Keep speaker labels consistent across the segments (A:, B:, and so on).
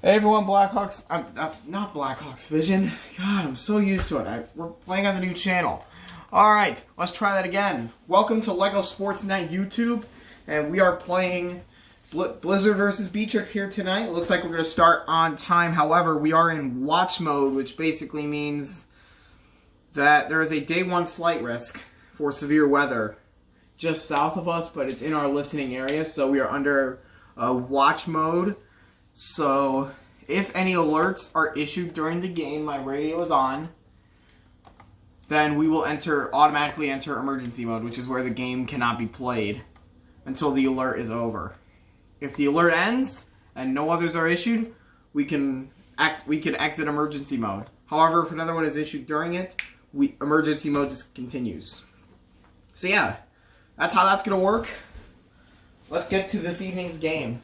A: Hey everyone, Blackhawks. I'm not Blackhawks Vision. God, I'm so used to it. We're playing on the new channel. Alright, let's try that again. Welcome to LEGO SportsNet YouTube. And we are playing Blizzard versus Beatriks here tonight. It looks like we're going to start on time. However, we are in watch mode, which basically means that there is a day one slight risk for severe weather just south of us, but it's in our listening area, so we are under watch mode. So, if any alerts are issued during the game, my radio is on, then we will automatically enter emergency mode, which is where the game cannot be played until the alert is over. If the alert ends and no others are issued, we can exit emergency mode. However, if another one is issued during it, emergency mode just continues. So yeah, that's how that's going to work. Let's get to this evening's game.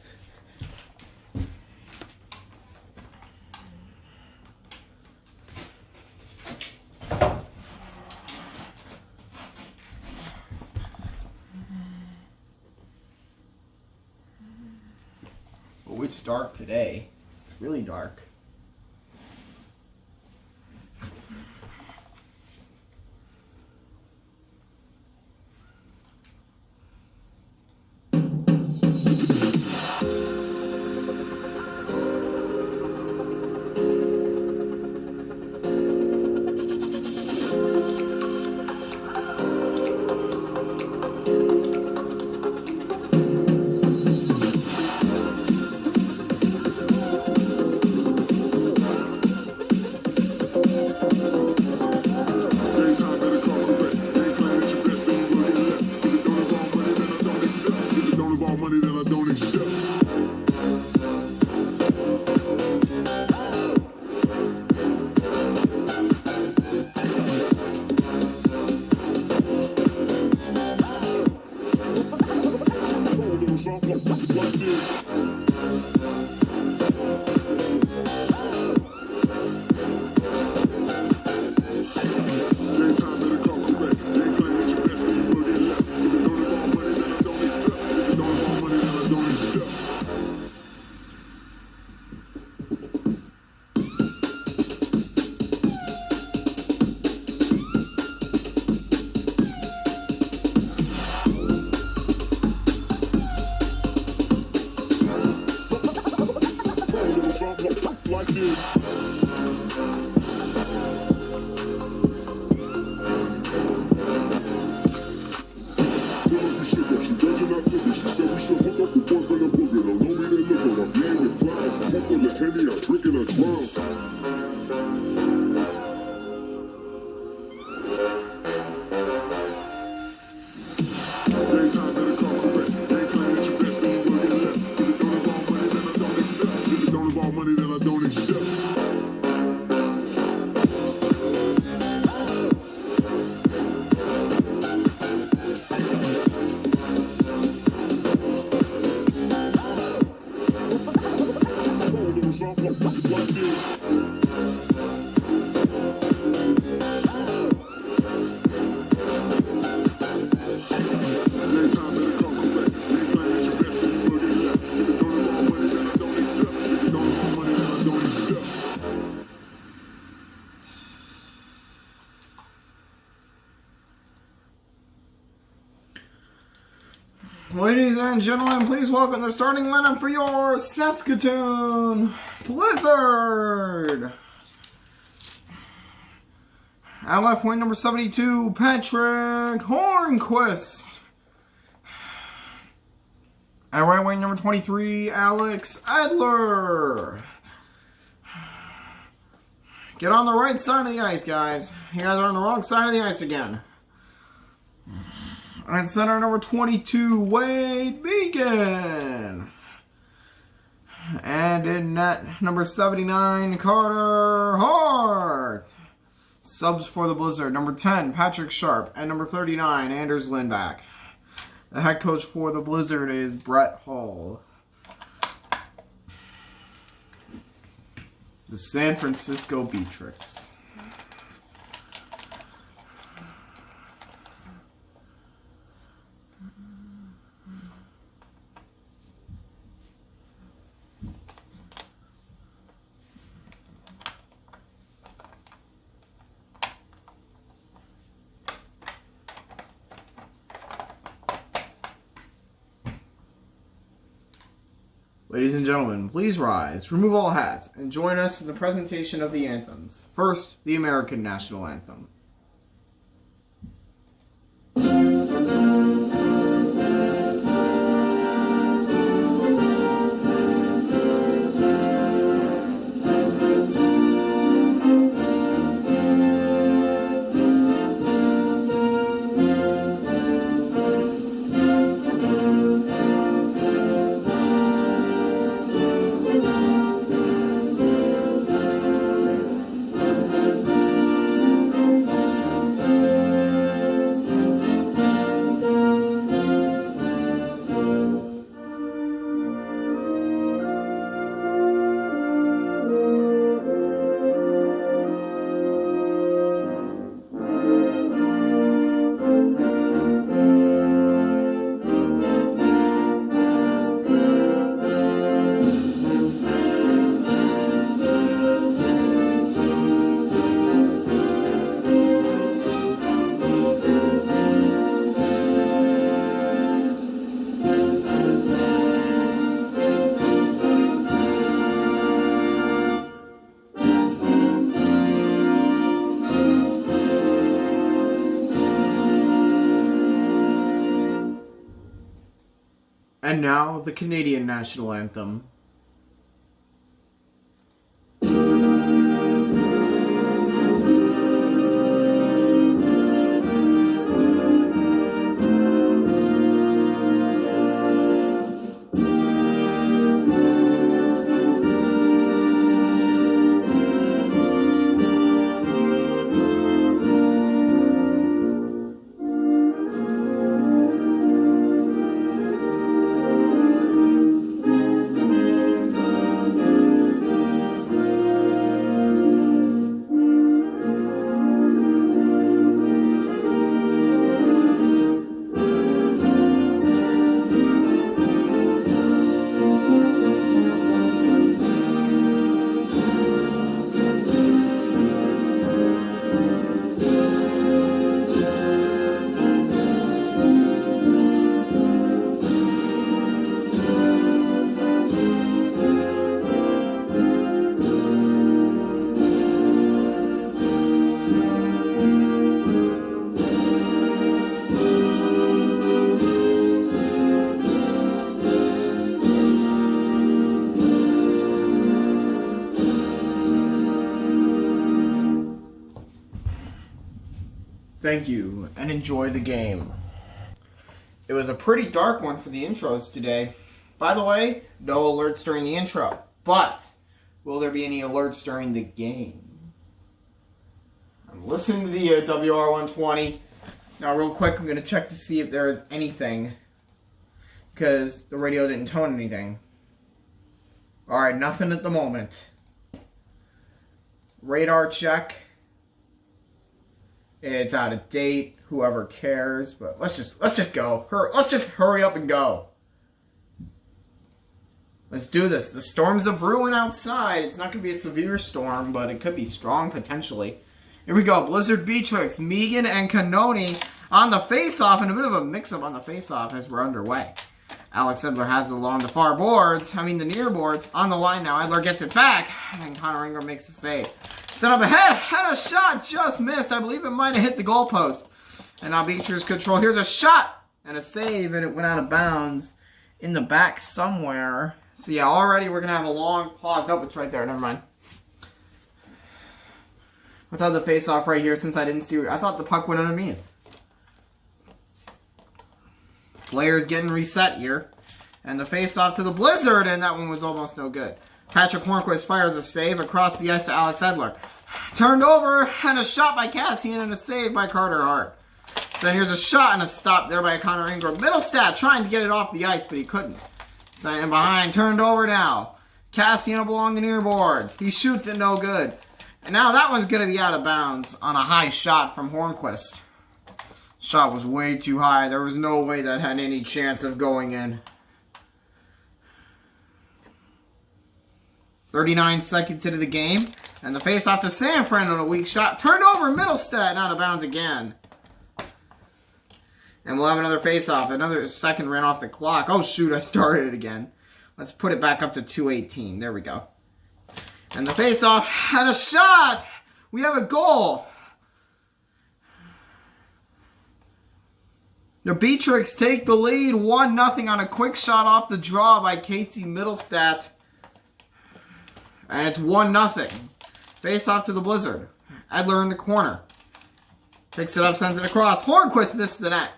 A: Oh, it's dark today. It's really dark.
B: Like this.
A: Ladies and gentlemen, please welcome the starting lineup for your Saskatoon Blizzard. At left wing, number 72, Patrick Hornquist. At right wing, number 23, Alex Adler. Get on the right side of the ice, guys. You guys are on the wrong side of the ice again. At center, number 22, Wade Beacon. And in net, number 79, Carter Hart. Subs for the Blizzard, number 10, Patrick Sharp. And number 39, Anders Lindback. The head coach for the Blizzard is Brett Hall. The San Francisco Beatriks. Ladies and gentlemen, please rise, remove all hats, and join us in the presentation of the anthems. First, the American National Anthem. And now, the Canadian National Anthem. Thank you, and enjoy the game. It was a pretty dark one for the intros today. By the way, no alerts during the intro, but will there be any alerts during the game? I'm listening to the WR120. Now, real quick, I'm going to check to see if there is anything, because the radio didn't tone anything. Alright, nothing at the moment. Radar check. It's out of date. Whoever cares, but let's just go. Let's just hurry up and go. Let's do this. The storms are brewing outside. It's not going to be a severe storm, but it could be strong potentially. Here we go. Blizzard Beatriks, Megan, and Canoni on the face-off, and a bit of a mix-up on the face-off as we're underway. Alex Edler has it along the far boards. I mean the near boards. On the line now. Edler gets it back, and Connor Ingram makes a save. Set up ahead, and a shot just missed. I believe it might have hit the goalpost. And now Beatriks control. Here's a shot and a save, and it went out of bounds in the back somewhere. So yeah, already we're going to have a long pause. Nope, it's right there. Never mind. Let's have the face-off right here since I didn't see it. I thought the puck went underneath. Players getting reset here. And the face-off to the Blizzard, and that one was almost no good. Patrick Hornquist fires a save across the ice to Alex Edler. Turned over, and a shot by Cassian, and a save by Carter Hart. So here's a shot and a stop there by Connor Ingram. Middlestat trying to get it off the ice, but he couldn't. Standing behind, turned over now. Cassian along the near boards. He shoots it no good. And now that one's going to be out of bounds on a high shot from Hornquist. Shot was way too high. There was no way that had any chance of going in. 39 seconds into the game. And the face-off to Sanford on a weak shot. Turned over, Middlestat, and out of bounds again. And we'll have another face-off. Another second ran off the clock. Oh, shoot, I started it again. Let's put it back up to 218. There we go. And the face-off and a shot. We have a goal. The Beatriks take the lead 1-0 on a quick shot off the draw by Casey Middlestat. And it's 1-0. Face off to the Blizzard. Edler in the corner. Picks it up, sends it across. Hornquist missed the net.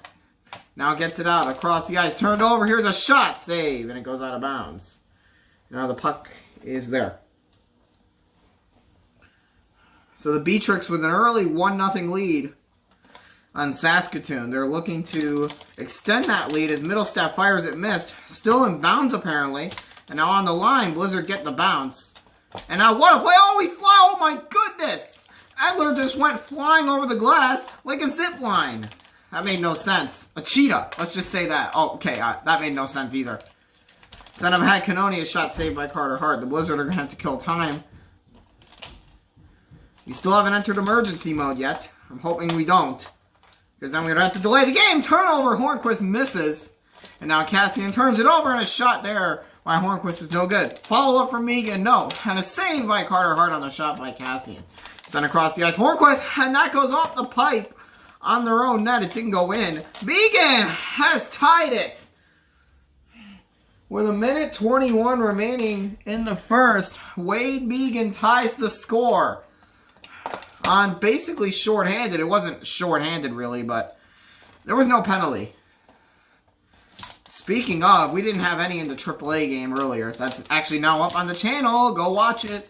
A: Now gets it out across the ice. Turned over. Here's a shot. Save. And it goes out of bounds. Now the puck is there. So the Beatriks with an early 1-0 lead on Saskatoon. They're looking to extend that lead as Middlestat fires it missed. Still in bounds apparently. And now on the line, Blizzard get the bounce. And now what a play. Oh, we fly. Oh my goodness. Edler just went flying over the glass like a zip line. That made no sense. A cheetah. Let's just say that. Oh, okay. That made no sense either. Son of had Canoni, a shot saved by Carter Hart. The Blizzard are going to have to kill time. We still haven't entered emergency mode yet. I'm hoping we don't. Because then we're going to have to delay the game. Turnover. Hornquist misses. And now Cassian turns it over and a shot there by Hornquist is no good. Follow up from Megan. No. And a save by Carter Hart on the shot by Cassian. Sent across the ice. Hornquist. And that goes off the pipe on their own net. It didn't go in. Megan has tied it. With 1:21 remaining in the first, Wade Megan ties the score on basically shorthanded. It wasn't shorthanded really, but there was no penalty. Speaking of, we didn't have any in the AAA game earlier. That's actually now up on the channel. Go watch it.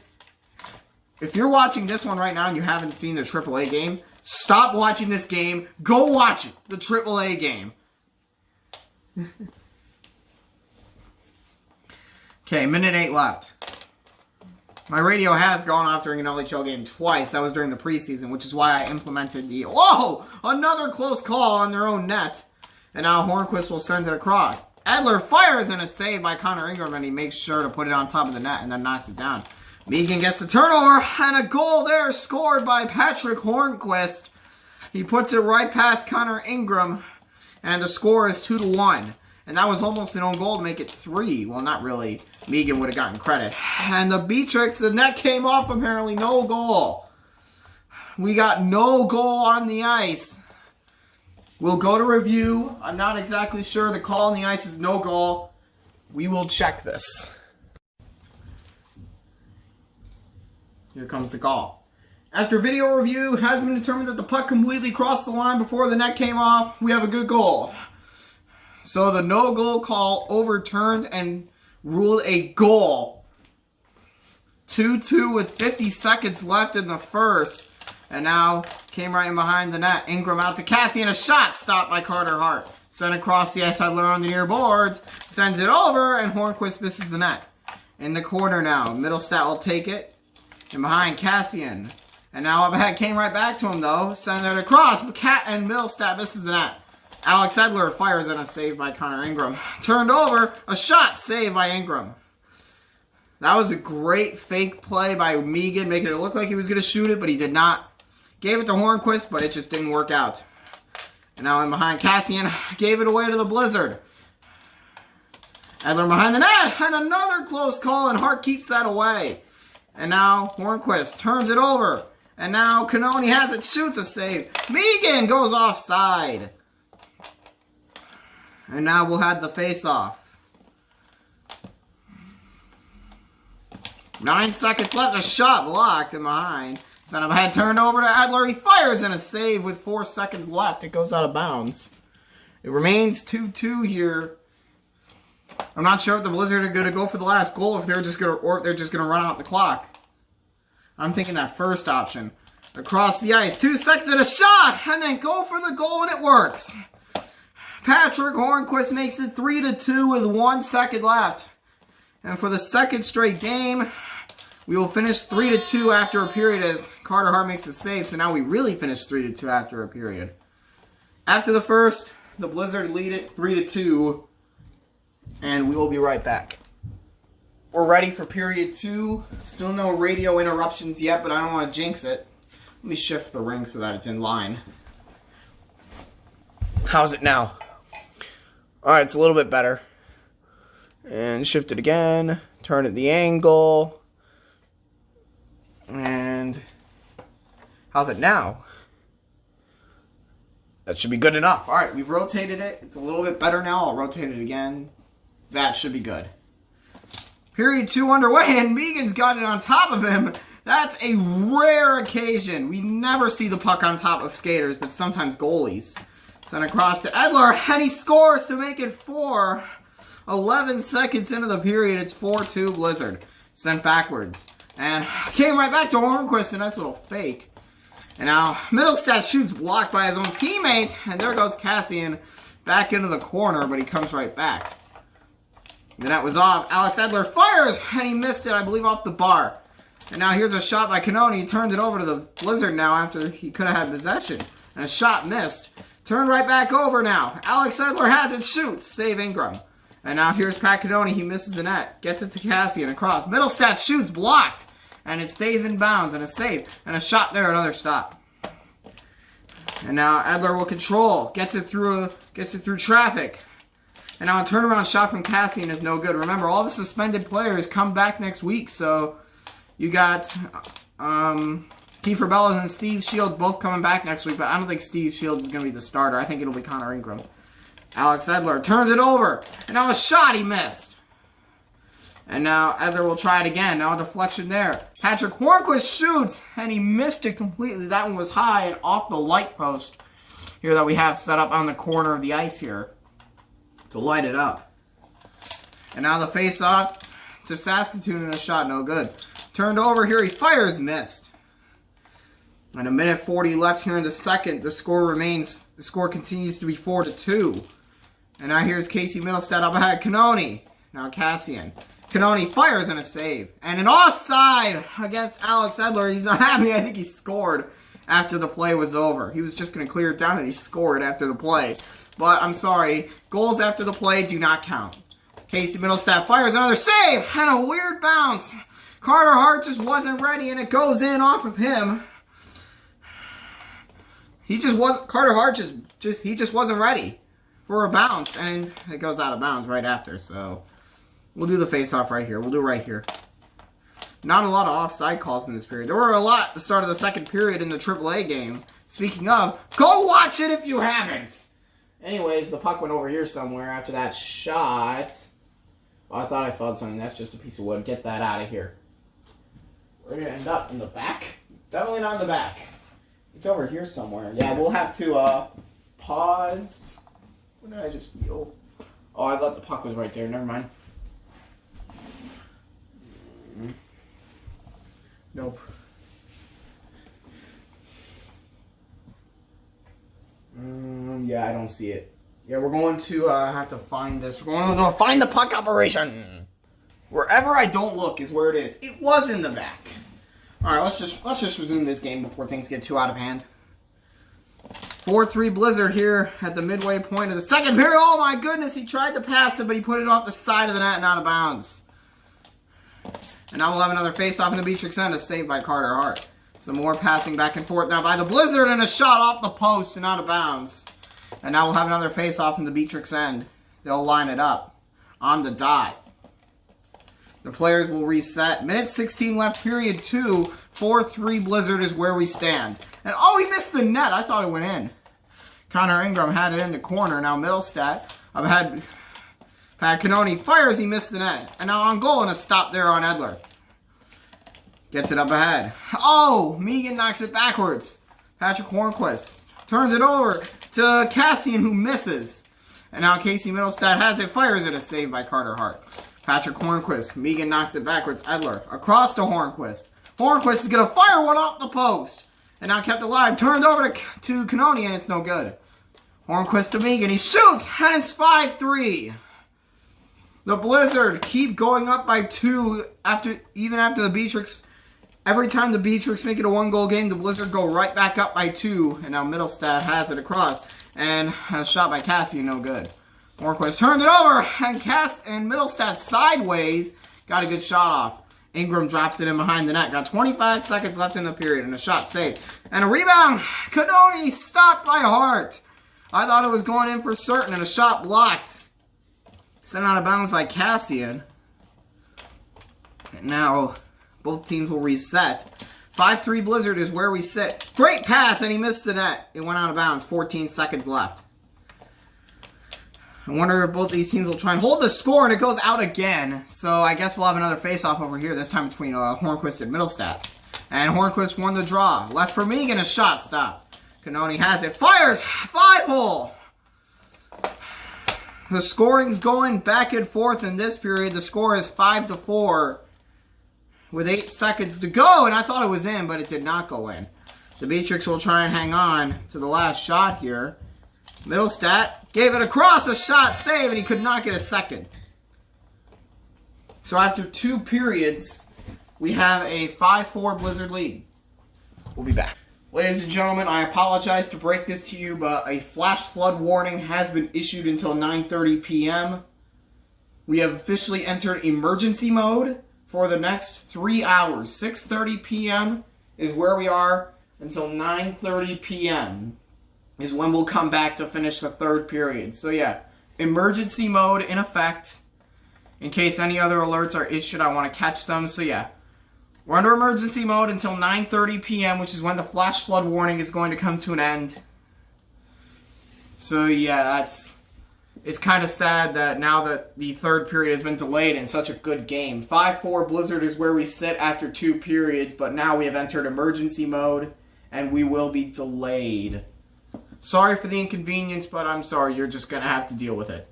A: If you're watching this one right now and you haven't seen the AAA game, stop watching this game. Go watch it. The AAA game. Okay, 1:08 left. My radio has gone off during an LHL game twice. That was during the preseason, which is why I implemented the... Whoa! Another close call on their own net. And now Hornquist will send it across. Edler fires in a save by Connor Ingram, and he makes sure to put it on top of the net and then knocks it down. Megan gets the turnover, and a goal there scored by Patrick Hornquist. He puts it right past Connor Ingram, and the score is 2-1. And that was almost an own goal to make it 3. Well, not really. Megan would have gotten credit. And the Beatriks, the net came off apparently. No goal. We got no goal on the ice. We'll go to review. I'm not exactly sure. The call on the ice is no goal. We will check this. Here comes the call. After video review, it has been determined that the puck completely crossed the line before the net came off. We have a good goal. So the no goal call overturned and ruled a goal. 2-2 with 50 seconds left in the first. And now came right in behind the net. Ingram out to Cassian. A shot stopped by Carter Hart. Sent across the ice. Edler on the near boards. Sends it over and Hornquist misses the net. In the corner now. Middlestat will take it. And behind Cassian. And now up ahead. Came right back to him though. Sent it across. But Cat and Middlestat misses the net. Alex Edler fires in a save by Connor Ingram. Turned over, a shot saved by Ingram. That was a great fake play by Megan, making it look like he was going to shoot it, but he did not. Gave it to Hornquist, but it just didn't work out. And now in behind Cassian, gave it away to the Blizzard. Edler behind the net, and another close call, and Hart keeps that away. And now Hornquist turns it over. And now Canoni has it, shoots a save. Megan goes offside. And now we'll have the face-off. 9 seconds left. A shot blocked in behind. Sent up ahead. Turned over to Edler. He fires in a save with 4 seconds left. It goes out of bounds. It remains 2-2 here. I'm not sure if the Blizzard are going to go for the last goal, if they're just going to, or if they're just going to run out the clock. I'm thinking that first option. Across the ice. 2 seconds and a shot. And then go for the goal and it works. Patrick Hornquist makes it 3-2 with 1 second left. And for the second straight game, we will finish 3-2 after a period as Carter Hart makes the save. So now we really finish 3-2 after a period. After the first, the Blizzard lead it 3-2. And we will be right back. We're ready for period 2. Still no radio interruptions yet, but I don't want to jinx it. Let me shift the ring so that it's in line. How's it now? Alright, it's a little bit better. And shift it again. Turn it the angle. And how's it now? That should be good enough. All right, we've rotated it. It's a little bit better now. I'll rotate it again. That should be good. Period 2 underway, and Megan's got it on top of him. That's a rare occasion. We never see the puck on top of skaters, but sometimes goalies. Sent across to Edler, and he scores to make it 4. 11 seconds into the period, it's 4-2 Blizzard. Sent backwards. And came right back to Hornquist, a nice little fake. And now Middlestat shoots blocked by his own teammate, and there goes Cassian back into the corner, but he comes right back. The net was off. Alex Edler fires, and he missed it, I believe, off the bar. And now here's a shot by Canoni. He turned it over to the Blizzard now after he could have had possession. And a shot missed. Turned right back over now. Alex Edler has it, shoots. Save Ingram. And now here's Pat Canoni. He misses the net. Gets it to Cassian across. Middlestat shoots, blocked. And it stays in bounds. And a save. And a shot there, another stop. And now Edler will control. Gets it through traffic. And now a turnaround shot from Cassian is no good. Remember, all the suspended players come back next week. So you got Kiefer Bellows and Steve Shields both coming back next week. But I don't think Steve Shields is going to be the starter. I think it'll be Connor Ingram. Alex Edler turns it over. And now a shot he missed. And now Edler will try it again. Now a deflection there. Patrick Hornquist shoots. And he missed it completely. That one was high and off the light post here that we have set up on the corner of the ice here to light it up. And now the face-off to Saskatoon, and a shot no good. Turned over here, he fires, missed. And a minute 40 left here in the second. The score continues to be 4-2. And now here's Casey Middlestat up ahead. Canoni. Now Cassian. Canoni fires and a save. And an offside against Alex Edler. He's not happy. I think he scored after the play was over. He was just going to clear it down, and he scored after the play. But I'm sorry, goals after the play do not count. Casey Middlestat fires another save, and a weird bounce. Carter Hart just wasn't ready, and it goes in off of him. Carter Hart just wasn't ready for a bounce, and it goes out of bounds right after. So we'll do the face-off right here. We'll do it right here. Not a lot of offside calls in this period. There were a lot at the start of the second period in the AAA game. Speaking of, go watch it if you haven't. Anyways, the puck went over here somewhere after that shot. Oh, I thought I felt something. That's just a piece of wood. Get that out of here. Where did it end up? In the back? Definitely not in the back. It's over here somewhere. Yeah, we'll have to pause. What did I just feel? Oh, I thought the puck was right there. Never mind. Nope. Yeah, I don't see it. Yeah, we're going to have to find this. We're going to find the puck operation. Wherever I don't look is where it is. It was in the back. All right, let's just resume this game before things get too out of hand. 4-3 Blizzard here at the midway point of the second period. Oh my goodness, he tried to pass it, but he put it off the side of the net and out of bounds. And now we'll have another face-off in the Beatriks end, a save by Carter Hart. Some more passing back and forth now by the Blizzard, and a shot off the post and out of bounds. And now we'll have another face-off in the Beatriks end. They'll line it up on the dot. The players will reset. Minute 16 left, period 2. 4-3 Blizzard is where we stand. And oh, he missed the net. I thought it went in. Connor Ingram had it in the corner. Now Middlestat. I've had Pat Canoni fires. He missed the net. And now on goal, and a stop there on Edler. Gets it up ahead. Oh, Megan knocks it backwards. Patrick Hornquist turns it over to Cassian, who misses. And now Casey Middlestat has it, fires it, a save by Carter Hart. Patrick Hornquist. Megan knocks it backwards. Edler across to Hornquist. Hornquist is going to fire one off the post. And now kept alive. Turned over to Canoni, and it's no good. Hornquist to Megan. He shoots, and it's 5-3. The Blizzard keep going up by 2 even after the Beatriks. Every time the Beatriks make it a one-goal game, the Blizzard go right back up by 2. And now Middlestat has it across. And a shot by Cassie, no good. Hornquist turned it over. And Middlestat sideways got a good shot off. Ingram drops it in behind the net. Got 25 seconds left in the period. And a shot saved. And a rebound. Canoni stopped by Hart. I thought it was going in for certain. And a shot blocked. Sent out of bounds by Cassian. And now both teams will reset. 5-3 Blizzard is where we sit. Great pass, and he missed the net. It went out of bounds. 14 seconds left. I wonder if both these teams will try and hold the score, and it goes out again. So I guess we'll have another face-off over here, this time between Hornquist and Middlestat. And Hornquist won the draw. Left for Megan, a shot stop. Canoni has it. Fires! 5-hole! The scoring's going back and forth in this period. The score is 5-4 with 8 seconds to go. And I thought it was in, but it did not go in. The Beatriks will try and hang on to the last shot here. Middlestat gave it across, a shot save, and he could not get a second. So after 2 periods, we have a 5-4 Blizzard lead. We'll be back. Ladies and gentlemen, I apologize to break this to you, but a flash flood warning has been issued until 9:30 p.m. We have officially entered emergency mode for the next 3 hours. 6:30 p.m. is where we are until 9:30 p.m. is when we'll come back to finish the 3rd period. So yeah, emergency mode in effect. In case any other alerts are issued, I want to catch them. So yeah, we're under emergency mode until 9:30 p.m., which is when the flash flood warning is going to come to an end. So yeah, it's kind of sad that now that the 3rd period has been delayed in such a good game. 5-4 Blizzard is where we sit after 2 periods, but now we have entered emergency mode, and we will be delayed. Sorry for the inconvenience, but I'm sorry, you're just going to have to deal with it.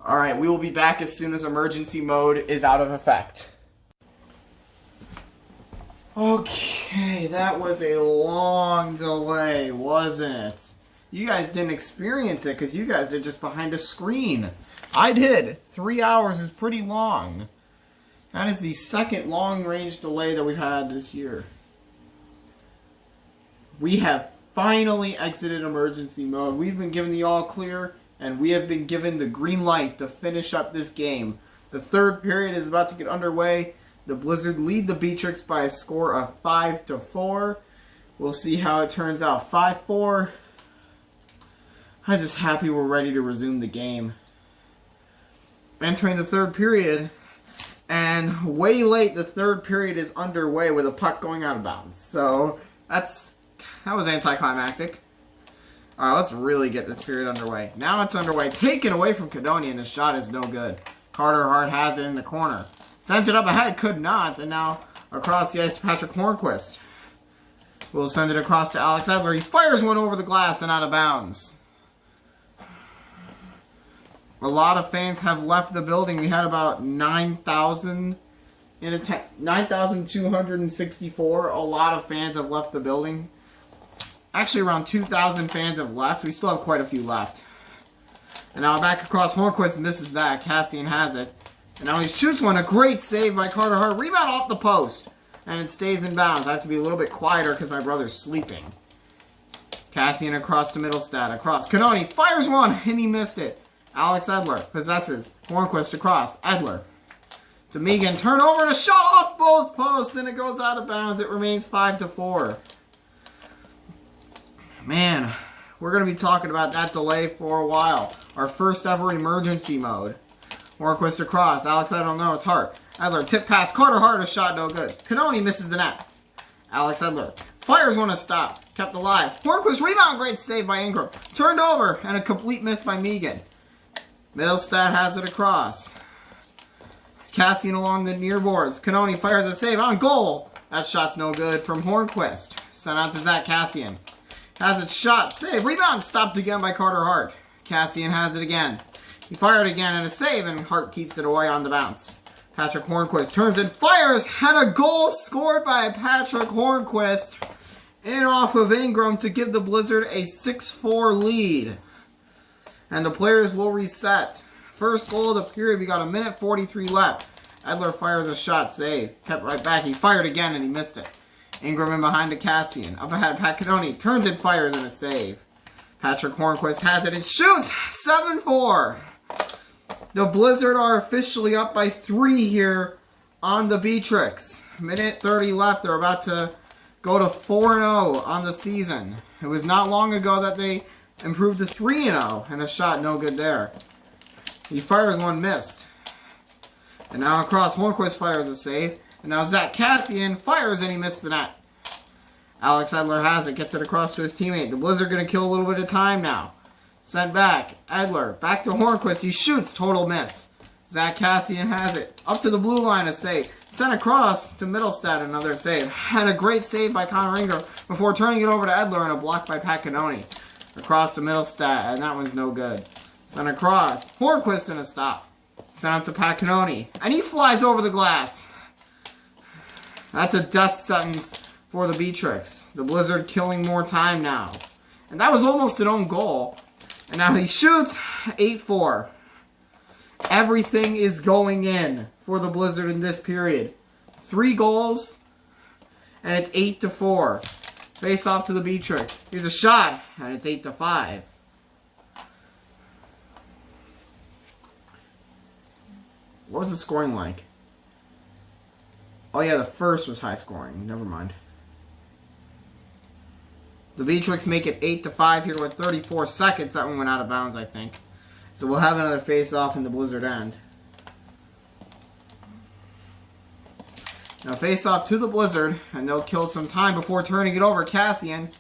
A: Alright, we will be back as soon as emergency mode is out of effect. Okay, that was a long delay, wasn't it? You guys didn't experience it because you guys are just behind a screen. I did. 3 hours is pretty long. That is the 2nd long-range delay that we've had this year. We have finally exited emergency mode. We've been given the all clear, and we have been given the green light to finish up this game. The 3rd period is about to get underway. The Blizzard lead the Beatriks by a score of 5-4. We'll see how it turns out. 5-4. I'm just happy we're ready to resume the game. Entering the 3rd period, and way late, the 3rd period is underway with a puck going out of bounds. So that was anticlimactic. Alright, let's really get this period underway. Now it's underway. Taken away from Cadonia, and the shot is no good. Carter Hart has it in the corner. Sends it up ahead, could not, and now across the ice to Patrick Hornquist. We'll send it across to Alex Edler. He fires one over the glass and out of bounds. A lot of fans have left the building. We had about 9,000 in attendance. 9,264. A lot of fans have left the building. Actually, around 2,000 fans have left. We still have quite a few left. And now back across, Hornquist misses that. Cassian has it. And now he shoots one. A great save by Carter Hart. Rebound off the post. And it stays in bounds. I have to be a little bit quieter because my brother's sleeping. Cassian across to Middlestat. Across. Canoni fires one. And he missed it. Alex Edler possesses. Hornquist across. Edler to Megan. Turnover and a shot off both posts. And it goes out of bounds. It remains 5-4. Man, we're going to be talking about that delay for a while. Our first ever emergency mode. Hornquist across. Alex, I don't know. It's Hart. Edler, tip pass. Carter Hart, a shot, no good. Canoni misses the net. Alex Edler fires one to stop. Kept alive. Hornquist rebound. Great save by Ingram. Turned over. And a complete miss by Megan. Middlestat has it across. Cassian along the near boards. Canoni fires a save on goal. That shot's no good from Hornquist. Sent out to Zach Cassian. Has it shot. Save. Rebound stopped again by Carter Hart. Cassian has it again. He fired again and a save, and Hart keeps it away on the bounce. Patrick Hornquist turns and fires. Had a goal scored by Patrick Hornquist in off of Ingram to give the Blizzard a 6-4 lead. And the players will reset. First goal of the period. We got 1:43 left. Edler fires a shot. Save. Kept right back. He fired again and he missed it. Ingram in behind to Cassian. Up ahead, Pat Canoni turns and fires and a save. Patrick Hornquist has it and shoots. 7-4. The Blizzard are officially up by 3 here on the Beatriks. 1:30 left. They're about to go to 4-0 on the season. It was not long ago that they improved to 3-0, and a shot no good there. He fires one, missed. And now across, Hornquist fires a save. And now Zach Cassian fires and he missed the net. Alex Edler has it, gets it across to his teammate. The Blizzard going to kill a little bit of time now. Sent back. Edler, back to Hornquist. He shoots, total miss. Zach Cassian has it. Up to the blue line, a save. Sent across to Middlestad, another save. Had a great save by Connor Ringer before turning it over to Edler and a block by Pat Canoni. Across to Middlestad, and that one's no good. Sent across. Hornquist and a stop. Sent up to Pat Canoni, and he flies over the glass. That's a death sentence for the Beatriks. The Blizzard killing more time now. And that was almost an own goal. And now he shoots 8-4. Everything is going in for the Blizzard in this period. 3 goals, and it's 8-4. Face off to the Beatriks. Here's a shot, and it's 8-5. What was the scoring like? Oh yeah, the first was high scoring. Never mind. The Beatriks make it 8-5 here with 34 seconds. That one went out of bounds, I think. So we'll have another face-off in the Blizzard end. Now face-off to the Blizzard, and they'll kill some time before turning it over. Cassian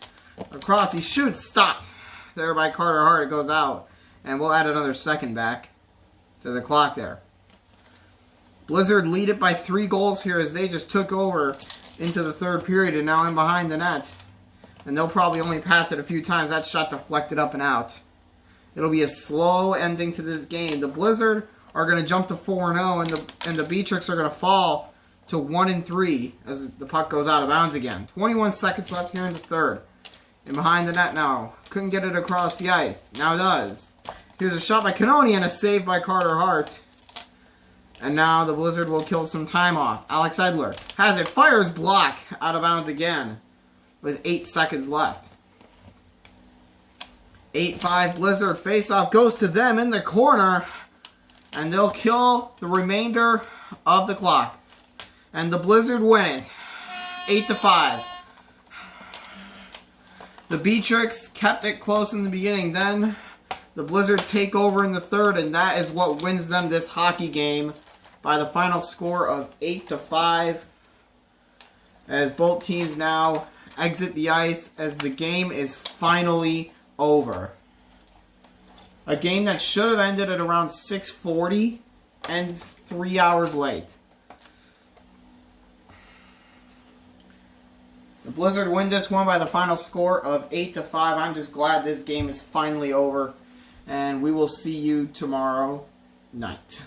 A: across. He shoots. Stopped there by Carter Hart. It goes out. And we'll add another second back to the clock there. Blizzard lead it by 3 goals here as they just took over into the third period and now in behind the net. And they'll probably only pass it a few times. That shot deflected up and out. It'll be a slow ending to this game. The Blizzard are going to jump to 4-0 and the Beatriks are going to fall to 1-3 as the puck goes out of bounds again. 21 seconds left here in the third. And behind the net now. Couldn't get it across the ice. Now does. Here's a shot by Canoni and a save by Carter Hart. And now the Blizzard will kill some time off. Alex Edler has it. Fires block out of bounds again with 8 seconds left. 8-5 Blizzard. Face-off goes to them in the corner. And they'll kill the remainder of the clock. And the Blizzard win it. 8-5. The Beatriks kept it close in the beginning. Then the Blizzard take over in the third. And that is what wins them this hockey game by the final score of 8-5. As both teams now exit the ice as the game is finally over. A game that should have ended at around 6:40 ends 3 hours late. The Blizzard win this one by the final score of 8-5. I'm just glad this game is finally over. And we will see you tomorrow night.